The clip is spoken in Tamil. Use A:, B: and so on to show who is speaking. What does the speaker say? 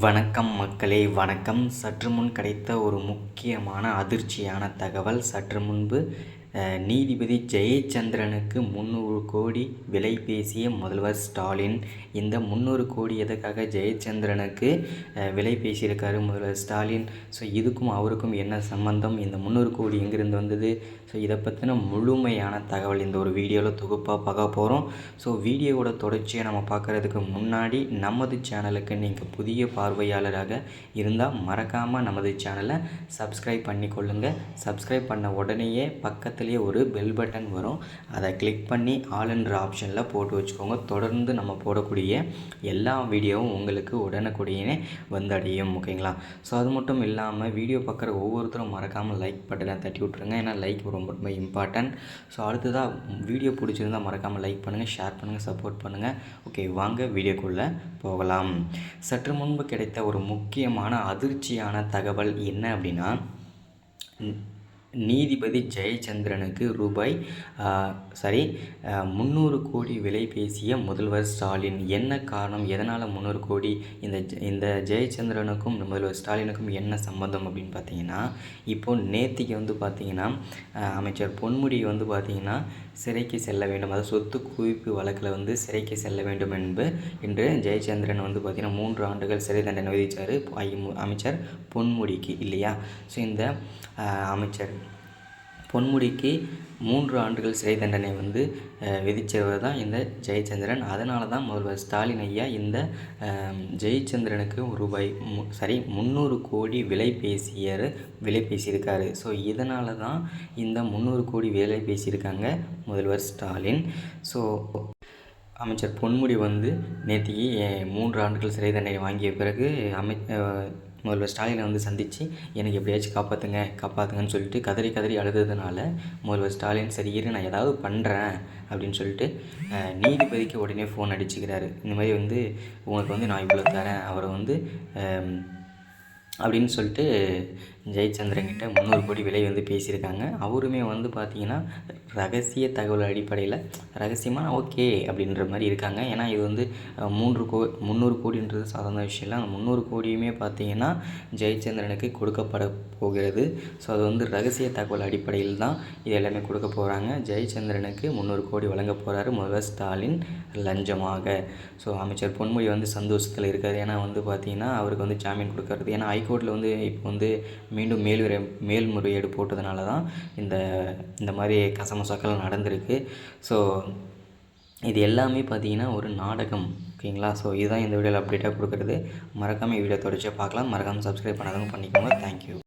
A: வணக்கம் மக்களே, வணக்கம். சற்று முன் கிடைத்த ஒரு முக்கியமான அதிர்ச்சியான தகவல். சற்று முன்பு நீதிபதி ஜெயச்சந்திரனுக்கு 300 கோடி விலை பேசிய முதல்வர் ஸ்டாலின். இந்த 300 கோடி எதுக்காக ஜெயச்சந்திரனுக்கு விலை பேசியிருக்காரு முதல்வர் ஸ்டாலின்? ஸோ இதுக்கும் அவருக்கும் என்ன சம்பந்தம்? இந்த 300 கோடி எங்கிருந்து வந்தது? ஸோ இதை பற்றின முழுமையான தகவல் இந்த ஒரு வீடியோவில் தொகுப்பாக பார்க்க போகிறோம். ஸோ வீடியோவோட தொடர்ச்சியை நம்ம பார்க்குறதுக்கு முன்னாடி நமது சேனலுக்கு நீங்கள் புதிய பார்வையாளராக இருந்தால் மறக்காமல் நமது சேனலை சப்ஸ்கிரைப் பண்ணிக்கொள்ளுங்கள். சப்ஸ்கிரைப் பண்ண உடனேயே பக்கத்துலேயே ஒரு பெல் பட்டன் வரும். அதை கிளிக் பண்ணி ஆல்ன்ற ஆப்ஷனில் போட்டு வச்சுக்கோங்க. தொடர்ந்து நம்ம போடக்கூடிய எல்லா வீடியோவும் உங்களுக்கு உடனுக்குடனே வந்தடையும். ஓகேங்களா? ஸோ அது மட்டும் இல்லாமல் வீடியோ பார்க்குற ஒவ்வொருத்தரும் மறக்காமல் லைக் பட்டனை தட்டி விட்ருங்க. ஏன்னா லைக் ரொம்ப ரொம்ப இம்பார்ட்டன்ட். ஸோ அடுத்ததாக வீடியோ பிடிச்சிருந்தால் மறக்காமல் லைக் பண்ணுங்கள், ஷேர் பண்ணுங்கள், சப்போர்ட் பண்ணுங்கள். ஓகே, வாங்க வீடியோக்குள்ளே போகலாம். சற்று முன்பு கிடைத்த ஒரு முக்கியமான அதிர்ச்சியான தகவல் என்ன அப்படின்னா, நீதிபதி ஜெயச்சந்திரனுக்கு ரூபாய் 300 கோடி விலை பேசிய முதல்வர் ஸ்டாலின். என்ன காரணம்? எதனால் 300 கோடி? இந்த ஜெயச்சந்திரனுக்கும் முதல்வர் ஸ்டாலினுக்கும் என்ன சம்பந்தம் அப்படின்னு பார்த்தீங்கன்னா, இப்போது நேற்றுக்கு வந்து பார்த்திங்கன்னா அமைச்சர் பொன்முடி வந்து பார்த்திங்கன்னா சிறைக்கு செல்ல வேண்டும், அதாவது சொத்து குவிப்பு வழக்கில் வந்து சிறைக்கு செல்ல வேண்டும் என்று ஜெயச்சந்திரன் வந்து பார்த்திங்கன்னா 3 ஆண்டுகள் சிறை தண்டனை விதித்தார் அமைச்சர் பொன்முடிக்கு, இல்லையா? ஸோ இந்த அமைச்சர் பொன்முடிக்கு 3 ஆண்டுகள் சிறை தண்டனை வந்து விதித்தவர் தான் இந்த ஜெயச்சந்திரன். அதனால தான் முதல்வர் ஸ்டாலின் ஐயா இந்த ஜெயச்சந்திரனுக்கு ரூபாய் 300 கோடி விலை பேசியிருக்காரு. ஸோ இதனால தான் இந்த 300 கோடி விலை பேசியிருக்காங்க முதல்வர் ஸ்டாலின். ஸோ அமைச்சர் பொன்முடி வந்து நேற்றுக்கு 3 ஆண்டுகள் சிறை தண்டனை வாங்கிய பிறகு முதல்வர் ஸ்டாலினை வந்து சந்தித்து எனக்கு எப்படியாச்சும் காப்பாற்றுங்கன்னு சொல்லிட்டு கதறி அழுததுனால முதல்வர் ஸ்டாலின் சரி இரு நான் ஏதாவது பண்ணுறேன் அப்படின்னு சொல்லிட்டு நீதிபதிக்கு உடனே ஃபோன் அடிச்சுக்கிறாரு. இந்த மாதிரி வந்து உனக்கு வந்து நான் இவ்வளோ தரேன் அவரை வந்து அப்படின்னு சொல்லிட்டு ஜெயச்சந்திரன்கிட்ட 300 கோடி விலை வந்து பேசியிருக்காங்க. அவருமே வந்து பார்த்திங்கன்னா ரகசிய தகவல் அடிப்படையில் ரகசியமாக ஓகே அப்படின்ற மாதிரி இருக்காங்க. ஏன்னா இது வந்து 300 கோடின்றது சாதாரண விஷயம் இல்லை. அந்த 300 கோடியுமே பார்த்திங்கன்னா ஜெயச்சந்திரனுக்கு கொடுக்கப்பட போகிறது. ஸோ அது வந்து ரகசிய தகவல் அடிப்படையில் தான் இது எல்லாமே கொடுக்க போகிறாங்க. ஜெயச்சந்திரனுக்கு 300 கோடி வழங்க போகிறாரு முதல்வர் ஸ்டாலின் லஞ்சமாக. ஸோ அமைச்சர் பொன்முடி வந்து சந்தோஷத்தில் இருக்கார். ஏன்னா வந்து பார்த்திங்கன்னா அவருக்கு வந்து ஜாமீன் கொடுக்கறது, ஏன்னா ஹைகோர்ட்டில் வந்து இப்போ வந்து மீண்டும் மேல்முறையீடு போட்டதுனால தான் இந்த மாதிரி கசமுசாக்கள் நடந்திருக்கு. ஸோ இது எல்லாமே பார்த்திங்கன்னா ஒரு நாடகம். ஓகேங்களா? ஸோ இதுதான் இந்த வீடியோவில் அப்டேட்டாக கொடுக்குறது. மறக்காமல் வீடியோ தொடர்ச்சியாக பார்க்கலாம். மறக்காமல் சப்ஸ்கிரைப் பண்ணாதவங்க பண்ணிக்கோங்க. தேங்க்யூ.